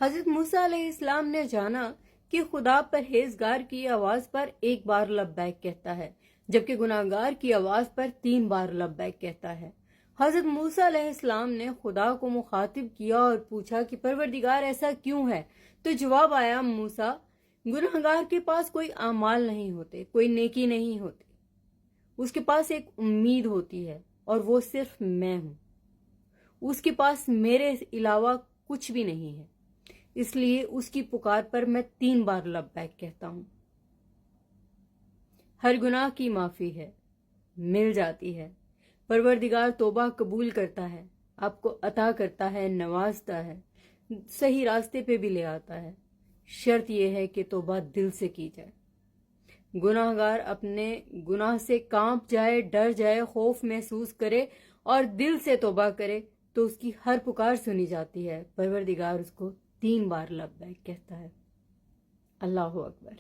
حضرت موسیٰ علیہ السلام نے جانا کہ خدا پرہیزگار کی آواز پر 1 بار لبیک کہتا ہے، جبکہ گناہگار کی آواز پر 3 بار لبیک کہتا ہے۔ حضرت موسیٰ علیہ السلام نے خدا کو مخاطب کیا اور پوچھا کہ پروردگار ایسا کیوں ہے؟ تو جواب آیا، موسیٰ، گناہگار کے پاس کوئی اعمال نہیں ہوتے، کوئی نیکی نہیں ہوتی، اس کے پاس ایک امید ہوتی ہے اور وہ صرف میں ہوں۔ اس کے پاس میرے علاوہ کچھ بھی نہیں ہے، اس لیے اس کی پکار پر میں 3 بار لبیک کہتا ہوں۔ ہر گناہ کی معافی ہے، مل جاتی ہے۔ پروردگار توبہ قبول کرتا ہے، آپ کو عطا کرتا ہے، نوازتا ہے، صحیح راستے پہ بھی لے آتا ہے۔ شرط یہ ہے کہ توبہ دل سے کی جائے۔ گناہگار اپنے گناہ سے کانپ جائے، ڈر جائے، خوف محسوس کرے اور دل سے توبہ کرے تو اس کی ہر پکار سنی جاتی ہے۔ پروردگار اس کو 3 بار لبیک کہتا ہے۔ اللہ اکبر۔